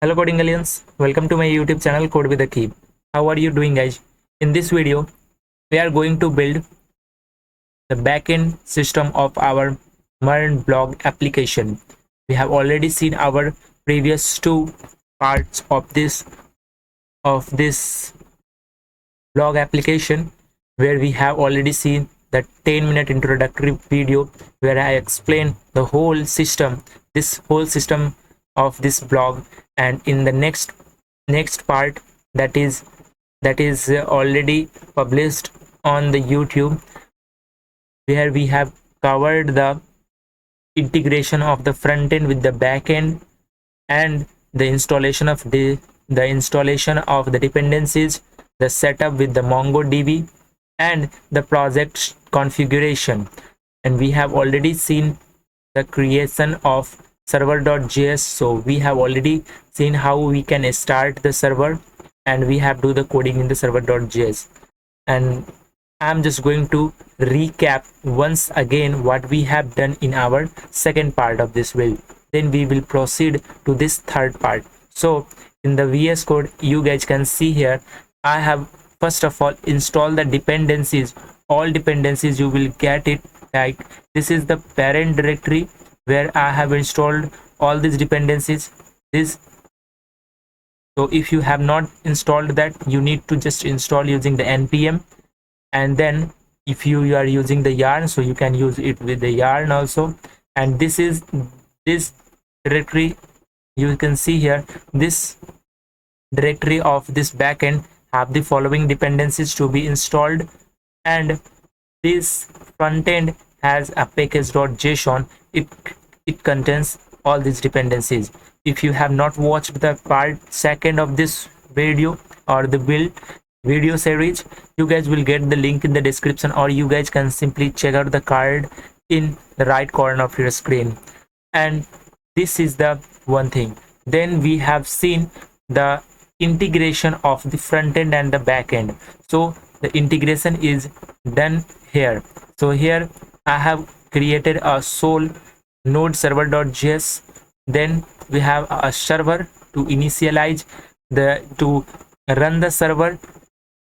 Hello coding aliens, welcome to my YouTube channel Code with a Key. How are you doing guys? In this video, we are going to build the backend system of our MERN blog application. We have already seen our previous two parts of this blog application, where we have already seen the 10-minute introductory video where I explain the whole system, this whole system of this blog. And in the next part, that is already published on the YouTube, where we have covered the integration of the front end with the back end, and the installation of the dependencies, the setup with the MongoDB, and the project configuration. And we have already seen the creation of server.js. So we have already seen how we can start the server, and we have do the coding in the server.js. And I'm just going to recap once again what we have done in our second part of this build. Then we will proceed to this third part. So in the VS Code, you guys can see here, I have first of all installed the dependencies. All dependencies you will get it, like this is the parent directory where I have installed all these dependencies. So if you have not installed that, you need to just install using the npm. And then if you are using the yarn, so you can use it with the yarn also. And this is this directory, you can see here, this directory of this backend have the following dependencies to be installed. And this front end has a package.json. It contains all these dependencies. If you have not watched the part second of this video or the build video series, you guys will get the link in the description, or you guys can simply check out the card in the right corner of your screen. And this is the one thing. Then we have seen the integration of the front end and the back end. So the integration is done here. So here I have created a sole node server.js. Then we have a server to initialize to run the server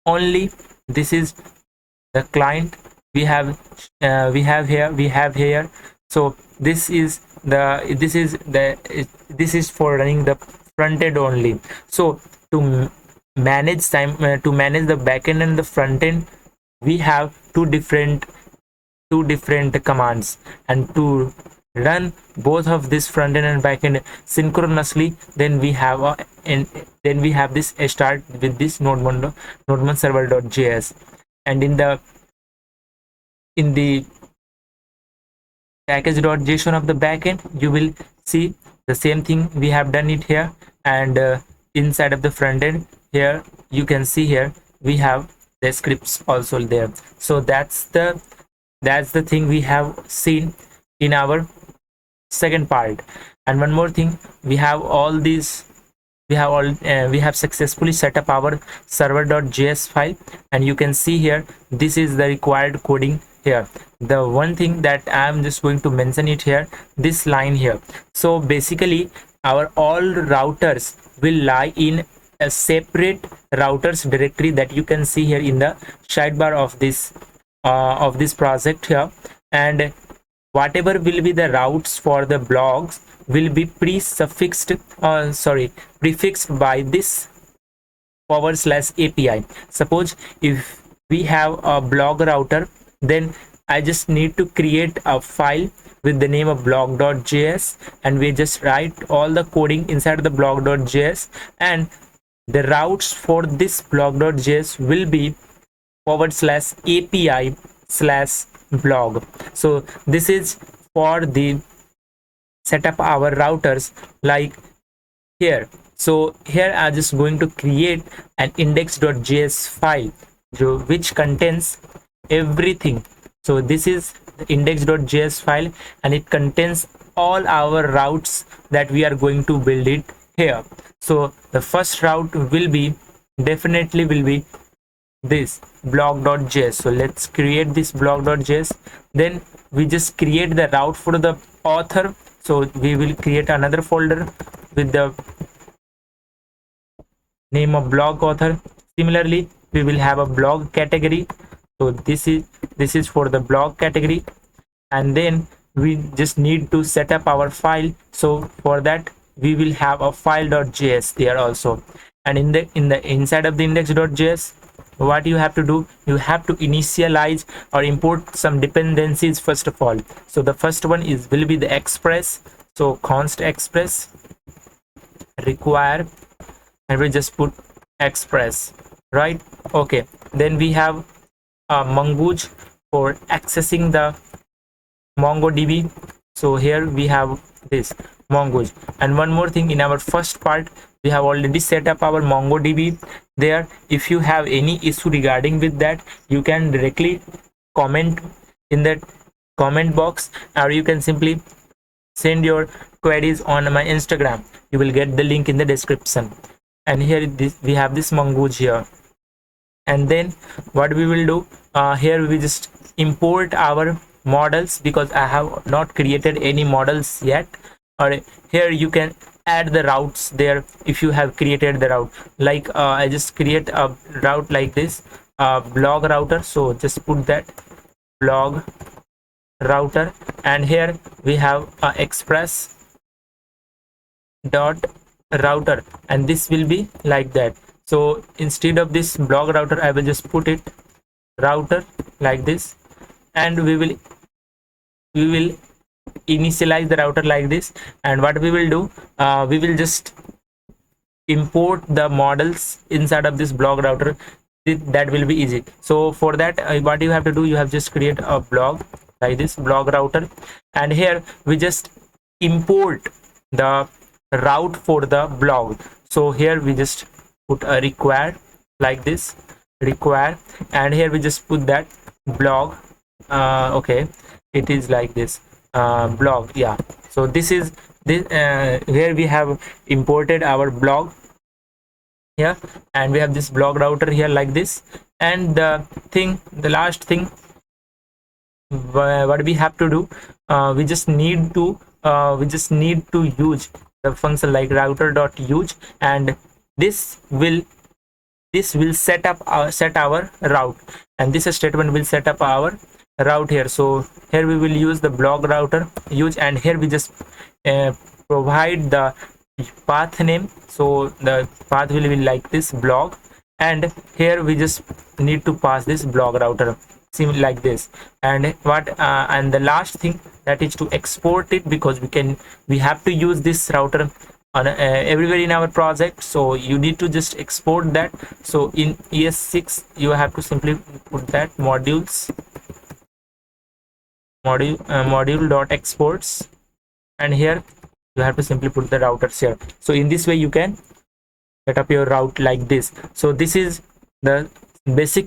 only. This is the client we have here. So this is for running the front end only. So to manage the back end and the front end, we have two different commands. And to run both of this front end and back end synchronously, then we have this start with this node1 server.js. And in the package.json of the backend, you will see the same thing. We have done it here. And inside of the front end, here you can see here we have the scripts also there. So that's the thing we have seen in our second part. And one more thing, we have successfully set up our server.js file. And you can see here, this is the required coding here. The one thing that I'm just going to mention it here, this line here. So basically our all routers will lie in a separate routers directory that you can see here in the sidebar of this project here. And whatever will be the routes for the blogs will be prefixed by this /API. Suppose if we have a blog router, then I just need to create a file with the name of blog.js, and we just write all the coding inside the blog.js, and the routes for this blog.js will be /API/blog. So this is for the setup our routers, like here. So here I'm just going to create an index.js file which contains everything. So this is the index.js file, and it contains all our routes that we are going to build it here. So the first route will be this blog.js. So let's create this blog.js. Then we just create the route for the author. So we will create another folder with the name of blog author. Similarly, we will have a blog category. So this is for the blog category, and then we just need to set up our file. So for that we will have a file.js there also. And in the inside of the index.js, what you have to do, you have to initialize or import some dependencies first of all. So the first one is will be the express. So const express require, and we just put express, right? Okay, then we have mongoose for accessing the MongoDB. So here we have this mongoose. And one more thing, in our first part we have already set up our MongoDB there. If you have any issue regarding with that, you can directly comment in that comment box, or you can simply send your queries on my Instagram. You will get the link in the description. And here we have this mongoose here. And then what we will do, here we just import our models, because I have not created any models yet. Or here you can add the routes there if you have created the route. Like I just create a route like this, blog router. So just put that blog router, and here we have express dot router, and this will be like that. So instead of this blog router, I will just put it router like this, and we will initialize the router like this. And what we will do, we will just import the models inside of this blog router. That will be easy. So for that, what you have to do, you have just create a blog like this, blog router, and here we just import the route for the blog. So here we just put a require like this, require, and here we just put that blog. Okay, it is like this, blog, yeah. So this is this, here we have imported our blog here, and we have this blog router here like this. And the last thing what we have to do, we just need to use the function like router.use, and this will set our route, and this statement will set up our route here. So here we will use the blog router use, and here we just provide the path name. So the path will be like this, blog, and here we just need to pass this blog router like this. And and the last thing, that is to export it, because we have to use this router on everywhere in our project. So you need to just export that. So in ES6 you have to simply put that module dot exports, and here you have to simply put the routers here. So in this way you can set up your route like this. So this is the basic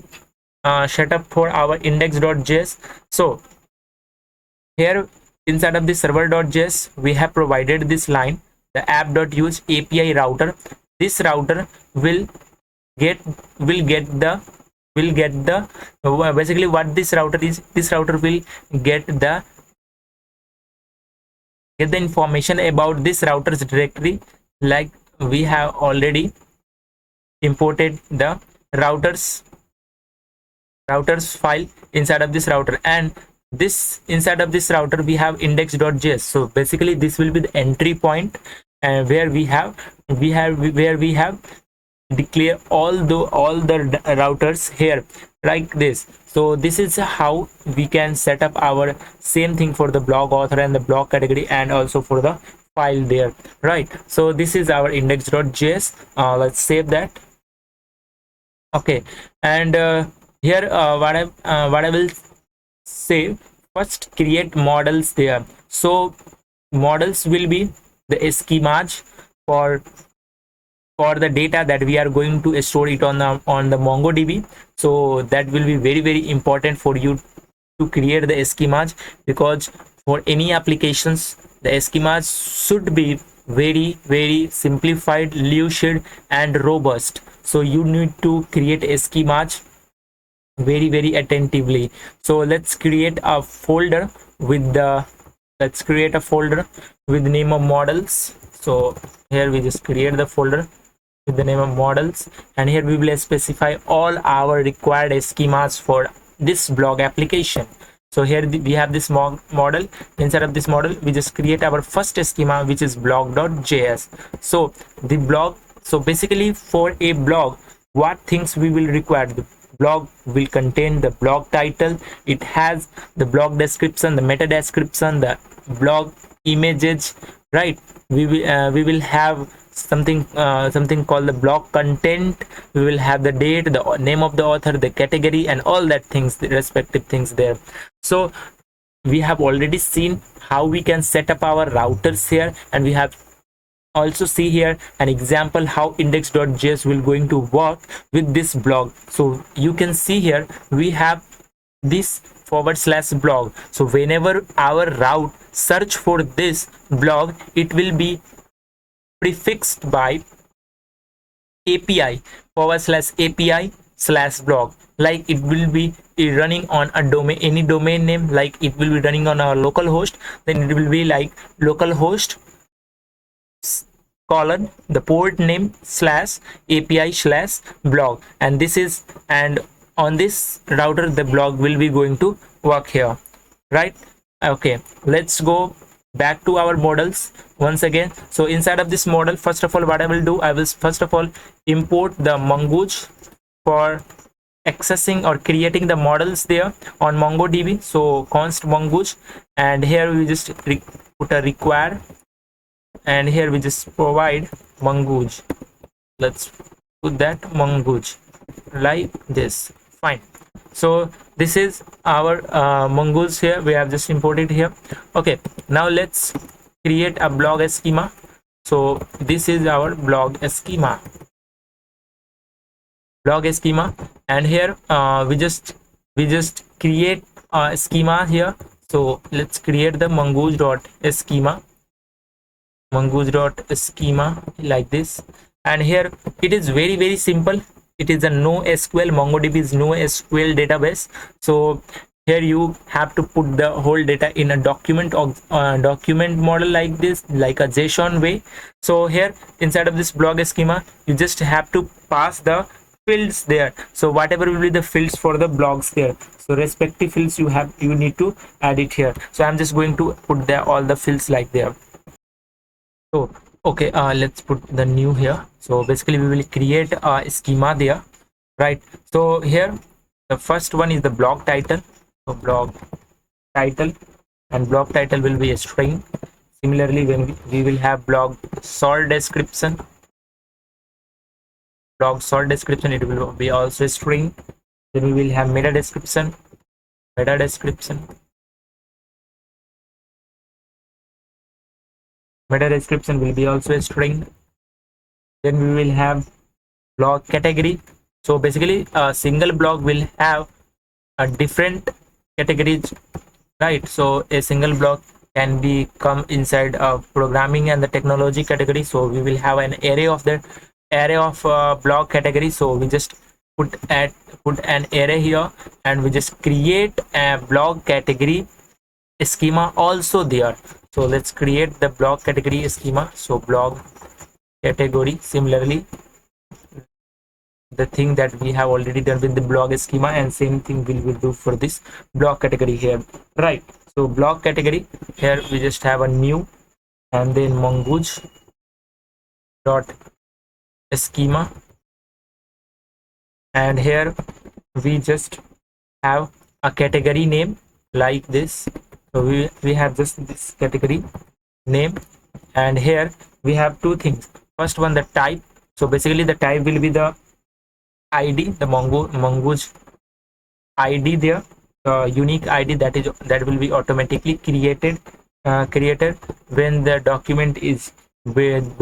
setup for our index.js. So here inside of the server.js we have provided this line, the app.use API router. This router will get the basically what this router is, this router will get the information about this router's directory. Like we have already imported the routers file inside of this router, and this inside of this router we have index.js. So basically this will be the entry point, where we have declare all the routers here like this. So this is how we can set up our same thing for the blog author and the blog category, and also for the file there, right? So this is our index.js. Let's save that. Okay, and here what I will say, first create models there. So models will be the schemas for the data that we are going to store it on the MongoDB. So that will be very important for you to create the schemas, because for any applications the schemas should be very simplified, lucid, and robust. So you need to create schemas very attentively. So let's create a folder with the name of models. So here we just create the folder with the name of models, and here we will specify all our required schemas for this blog application. So here we have this model. Inside of this model we just create our first schema, which is blog.js. so the blog so basically for a blog, what things we will require: the blog will contain the blog title, it has the blog description, the meta description, the blog images, right? We will have something called the blog content. We will have the date, the name of the author, the category, and all that things, the respective things there. So we have already seen how we can set up our routers here, and we have also see here an example how index.js will going to work with this blog. So you can see here we have this /blog. So whenever our route search for this blog, it will be prefixed by API /API/blog. Like it will be running on a domain, any domain name, like it will be running on our local host, then it will be like localhost colon the port name /API/blog, and this is, and on this router the blog will be going to work here, right? Okay, let's go back to our models once again. So inside of this model, first of all, what I will do, I will first of all import the Mongoose for accessing or creating the models there on MongoDB. So const mongoose, and here we just put a require, and here we just provide mongoose. Let's put that mongoose like this. Fine. So this is our mongoose here, we have just imported here. Okay, now let's create a blog schema. So this is our blog schema, and here we just create a schema here. So let's create the mongoose.schema like this, and here it is very simple. It is a NoSQL, MongoDB is NoSQL database. So here you have to put the whole data in a document model like this, like a JSON way. So here inside of this blog schema, you just have to pass the fields there. So whatever will be the fields for the blogs there, so respective fields you need to add it here. So I'm just going to put there all the fields like there. So okay, let's put the new here. So basically we will create a schema there, right? So here the first one is the blog title. So blog title, and blog title will be a string. Similarly, when we will have blog short description, it will be also a string. Then we will have meta description will be also a string. Then we will have blog category. So basically a single blog will have a different categories, right? So a single blog can be come inside programming and the technology category. So we will have an array of blog category. So we just put an array here, and we just create a blog category schema also there. So let's create the blog category schema. So blog category, similarly the thing that we have already done with the blog schema, and same thing we will do for this blog category here, right? So blog category, here we just have a new, and then mongoose dot schema, and here we just have a category name like this. So we have just this category name, and here we have two things. First one, the type. So basically the type will be the ID, the mongoose ID there, unique ID that will be automatically created when the document is built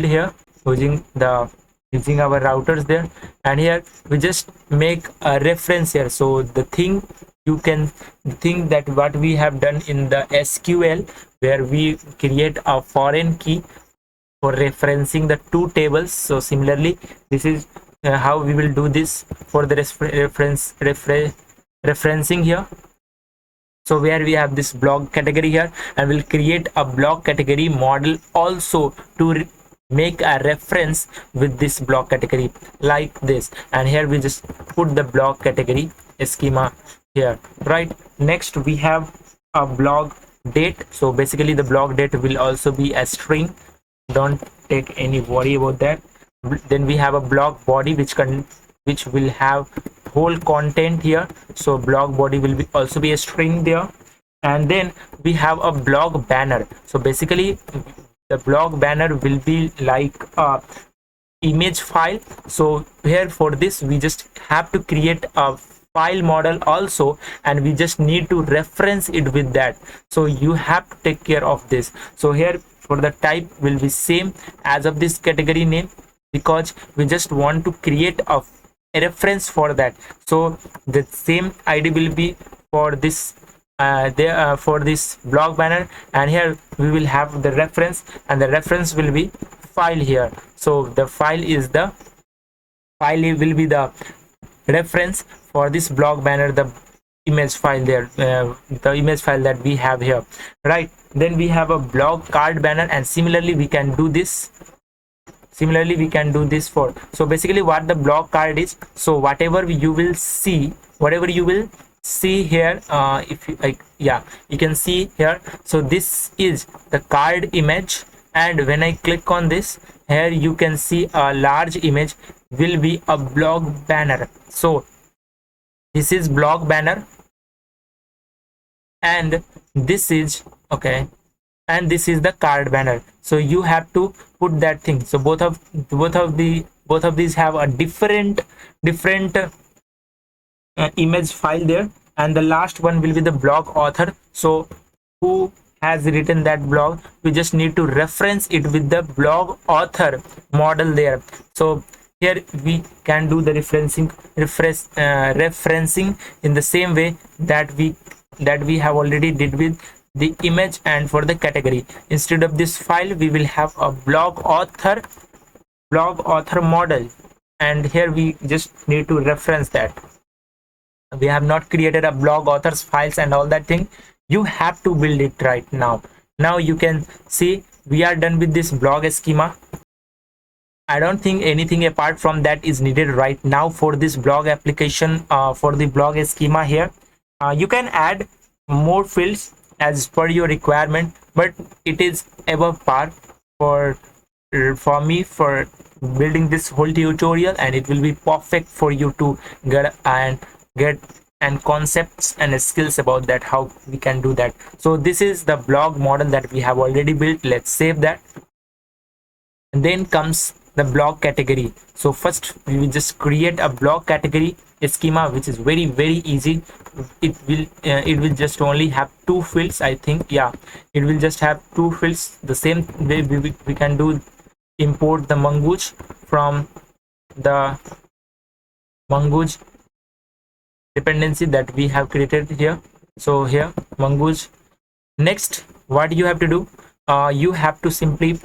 here using our routers there. And here we just make a reference here. So the thing you can think that what we have done in the SQL, where we create a foreign key for referencing the two tables. So similarly, this is how we will do this for the referencing here. So where we have this blog category here, and we'll create a blog category model also to make a reference with this blog category like this. And here we just put the blog category schema here, right? Next we have a blog date. So basically the blog date will also be a string, don't take any worry about that. Then we have a blog body which will have whole content here. So blog body will be also be a string there. And then we have a blog banner. So basically the blog banner will be like a image file. So here for this we just have to create a file model also, and we just need to reference it with that. So you have to take care of this. So here for the type will be same as of this category name, because we just want to create a reference for that. So the same id will be for this for this blog banner, and here we will have the reference, and the reference will be file here. So the file will be the reference for this blog banner, the image file there, the image file that we have here, right? Then we have a blog card banner, and similarly we can do this for. So basically what the blog card is, so whatever you will see here, if you like, yeah, you can see here. So this is the card image, and when I click on this, here you can see a large image will be a blog banner. So this is blog banner, and this is okay, and this is the card banner. So you have to put that thing. So both of these have a different image file there, and the last one will be the blog author. So who has written that blog, we just need to reference it with the blog author model there. So here we can do the referencing in the same way that we have already did with the image and for the category. Instead of this file, we will have a blog author model, and here we just need to reference that. We have not created a blog authors files and all that thing. You have to build it right now. Now you can see we are done with this blog schema. I don't think anything apart from that is needed right now for this blog application, for the blog schema here. You can add more fields as per your requirement, but it is above par for me for building this whole tutorial, and it will be perfect for you to get and concepts and skills about that, how we can do that. So this is the blog model that we have already built. Let's save that. And then comes the blog category. So first we will just create a blog category schema, which is very easy. It will just only have two fields, I think. Yeah, it will just have two fields. The same way we can do import the Mongoose from the Mongoose dependency that we have created here. So here Mongoose. Next, what you have to do, you have to simply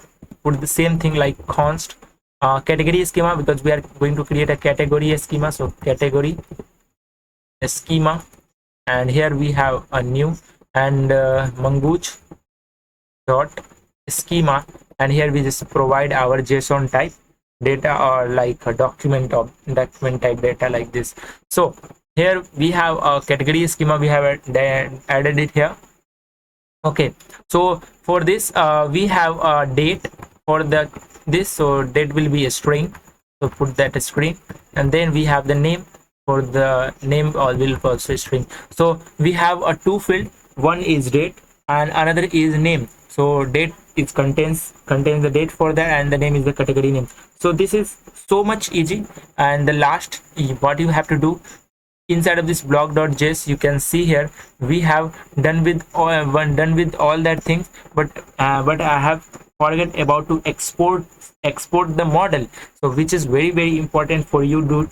put the same thing like const category schema, because we are going to create a category schema. So category schema, and here we have a new and Mongoose dot schema, and here we just provide our JSON type data, or like a document type data like this. So here we have a category schema, we have added it here. Okay, so for this we have a date for this. So date will be a string, so put that a string, and then we have the name. For the name will also string. So we have a two field, one is date and another is name. So date is contains the date for that, and the name is the category name. So this is so much easy. And the last, what you have to do inside of this blog.js, you can see here we have done with all that things, but I have forget about to export the model, so which is very important for you to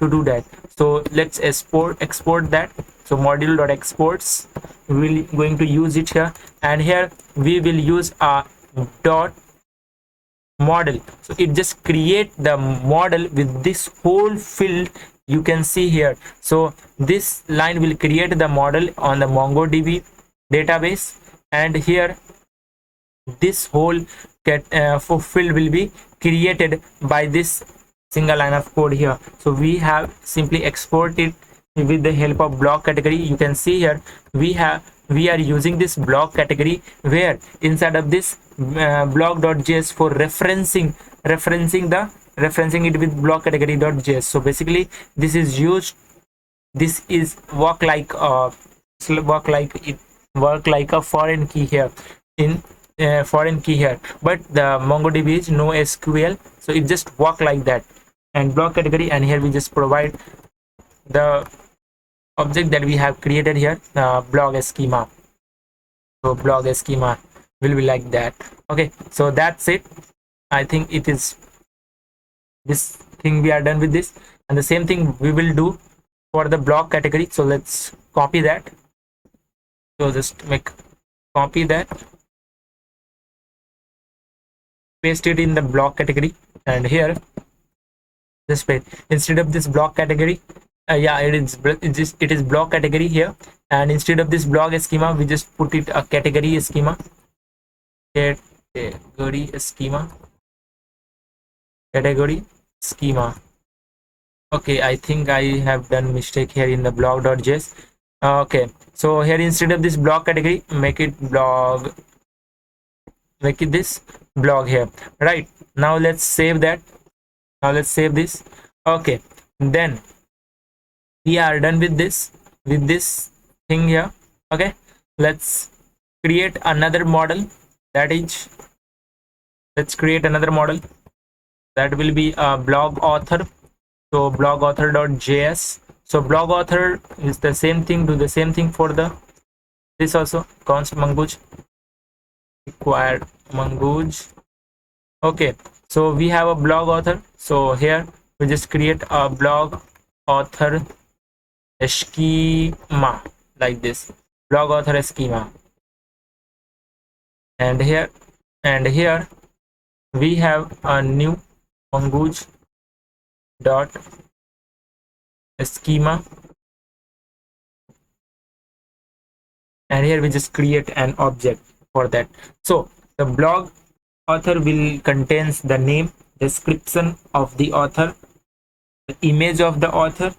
do that. So let's export that. So module.exports, we will going to use it here, and here we will use a dot model. So it just create the model with this whole field you can see here. So this line will create the model on the MongoDB database, and here this whole field will be created by this single line of code here. So we have simply exported with the help of block category. You can see here we are using this block category, where inside of this block.js for referencing it with block category.js. So basically this is used, this is work like a foreign key here, in foreign key here, but the MongoDB is no SQL, so it just work like that. And block category, and here we just provide the object that we have created here, blog schema. So blog schema will be like that. Okay, so that's it. I think it is this thing, we are done with this, and the same thing we will do for the block category. So let's copy that. So just copy that, paste it in the block category, and here this page, instead of this block category, it is block category here, and instead of this blog schema we just put it a category schema. Category schema. Okay, I think I have done mistake here in the blog.js. Okay, so here instead of this block category, make it this blog here. Right, now let's save that. Now let's save this. Okay, then we are done with this thing here. Okay, let's create another model. Let's create another model that will be a blog author. So blog author.js. So blog author is the same thing, do the same thing for this also, const mongoose required mongoose. Okay, so we have a blog author, so here we just create a blog author schema like this, blog author schema. And here we have a new mongoose dot schema, and here we just create an object for that. So the blog author will contains the name, description of the author, the image of the author,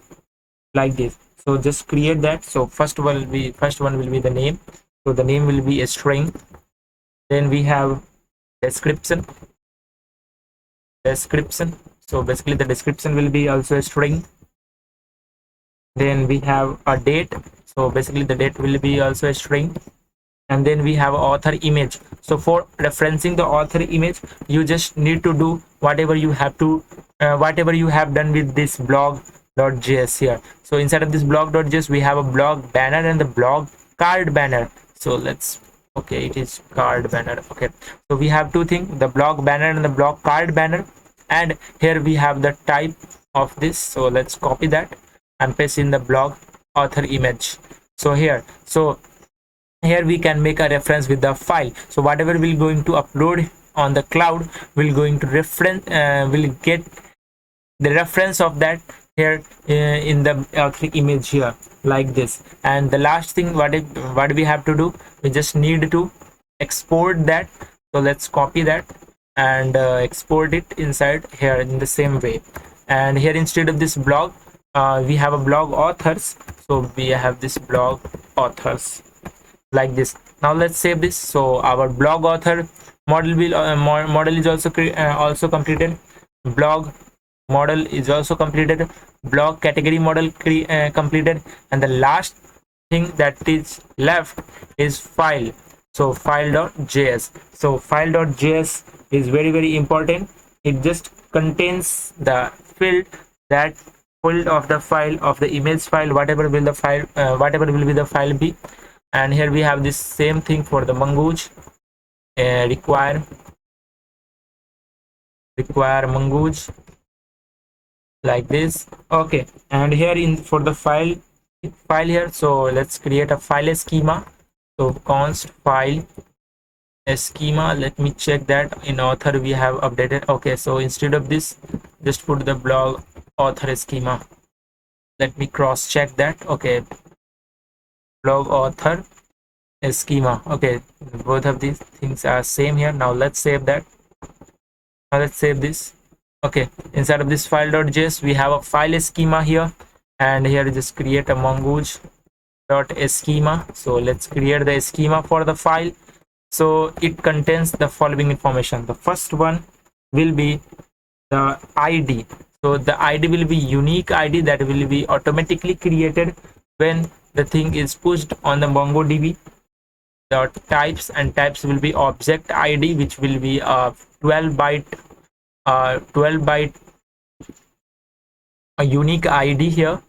like this. So just create that. So first one will be the name, so the name will be a string. Then we have description. So basically the description will be also a string. Then we have a date, so basically the date will be also a string. And then we have author image. So for referencing the author image, you just need to do whatever you have done with this blog.js here. So inside of this blog.js we have a blog banner and the blog card banner. So okay, it is card banner. Okay, so we have two things, the blog banner and the blog card banner, and here we have the type of this. So let's copy that and paste in the blog author image. So here we can make a reference with the file. So whatever we're going to upload on the cloud, we're going to will get the reference of that here in the author image here, like this. And the last thing, what we have to do, we just need to export that. So let's copy that and export it inside here in the same way. And here instead of this blog, we have a blog authors, so we have this blog authors like this. Now let's save this. So our blog author model is also completed. Blog model is also completed. Blog category model completed. And the last thing that is left is file. So file.js. So file.js is very, very important. It just contains the field of the file, of the image file, whatever will the file whatever will be the file be. And here we have this same thing for the mongoose, require mongoose, like this. Okay, and here for the file here, so let's create a file schema. So const file schema, let me check that in author we have updated. Okay, so instead of this, just put the blog author schema. let me cross check that. Okay, blog author schema. Okay, both of these things are same here. Now let's save that. Now let's save this. Okay, inside of this file.js we have a file schema here, and here just create a mongoose dot schema. So let's create the schema for the file. So it contains the following information. The first one will be the ID. So the ID will be unique ID that will be automatically created when the thing is pushed on the MongoDB. The types and types will be object ID, which will be a 12 byte a unique ID here.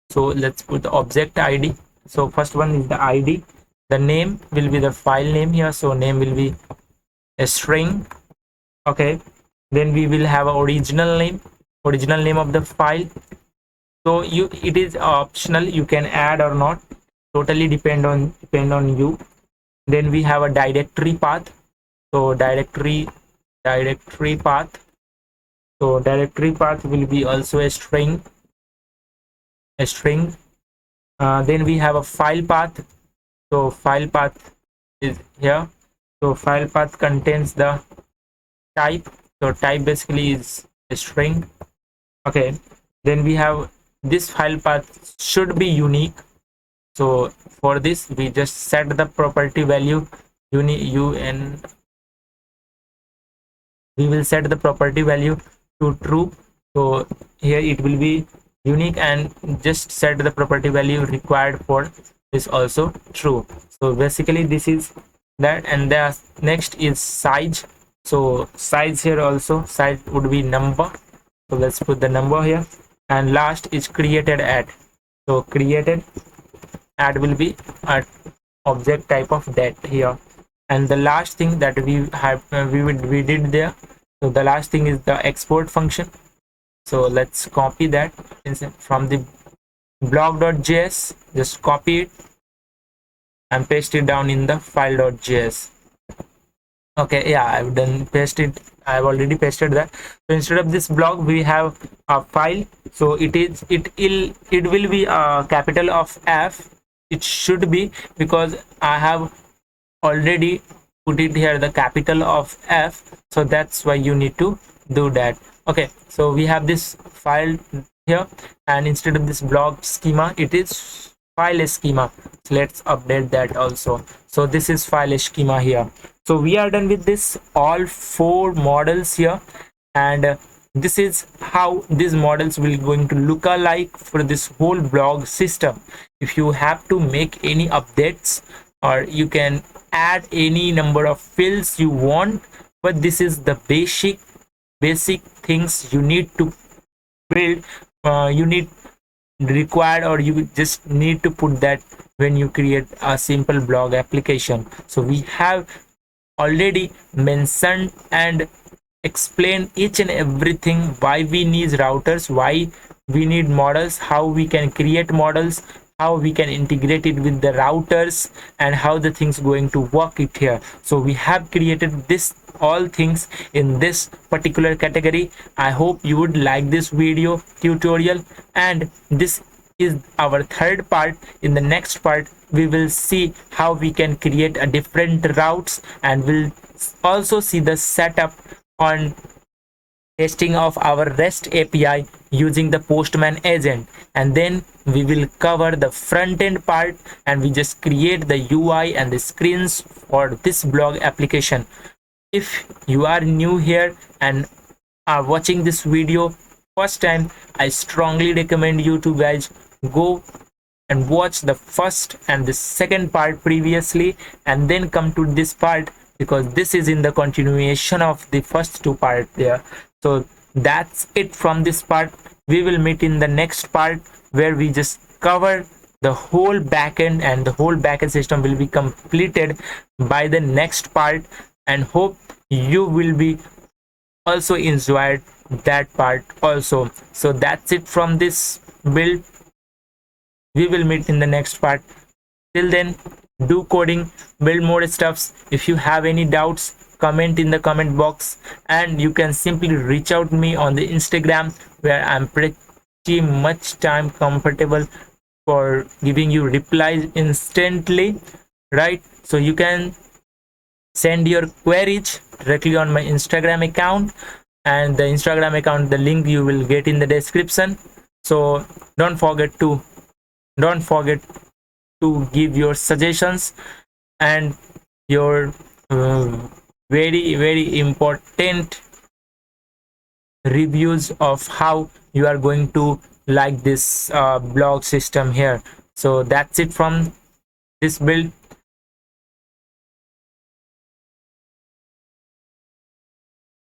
So let's put the object ID. So first one is the ID. The name will be the file name here. So name will be a string. Okay, then we will have a original name of the file. So it is optional, you can add or not, totally depend on you. Then we have a directory path. So directory path. So directory path will be also a string. Then we have a file path. So file path is here. So file path contains the type. So type basically is a string. Okay, then we have this file path should be unique. So for this we just set the property value un. We will set the property value to true. So here it will be unique, and just set the property value required for this also true. So basically this is that. And the next is size. So size here also, size would be number. So let's put the number here. And last is created add. So created add will be an object type of that here. And the last thing that we have we did there, so the last thing is the export function. So let's copy that from the blog.js. Just copy it and paste it down in the file.js. Okay, yeah, I've already pasted that. So instead of this blog we have a file. So it will be a capital of F. It should be, because I have already put it here the capital of F, so that's why you need to do that. Okay, so we have this file here, and instead of this blog schema it is file schema. So let's update that also. So this is file schema here. So we are done with this all 4 models here, and this is how these models will going to look alike for this whole blog system. If you have to make any updates, or you can add any number of fields you want, but this is the basic things you need to build. You need required, or you just need to put that when you create a simple blog application. So we have already mentioned and explained each and everything, why we need routers, why we need models, how we can create models, how we can integrate it with the routers, and how the things going to work it here. So we have created this all things in this particular category. I hope you would like this video tutorial, and this is our 3rd part. In the next part we will see how we can create a different routes, and we'll also see the setup on testing of our REST API using the Postman agent. And then we will cover the front end part, and we just create the UI and the screens for this blog application. If you are new here and are watching this video first time, I strongly recommend you to guys go and watch the first and the second part previously, and then come to this part, because this is in the continuation of the first 2 parts there. So that's it from this part. We will meet in the next part, where we just cover the whole backend, and the whole backend system will be completed by the next part, and hope you will be also enjoyed that part also. So that's it from this build. We will meet in the next part. Till then, do coding, build more stuffs. If you have any doubts, comment in the comment box, and you can simply reach out me on the Instagram, where I'm pretty much time comfortable for giving you replies instantly, right? So you can send your queries directly on my Instagram account, and the Instagram account, the link you will get in the description. So don't forget to don't forget to give your suggestions and your very important reviews of how you are going to like this blog system here. So that's it from this build.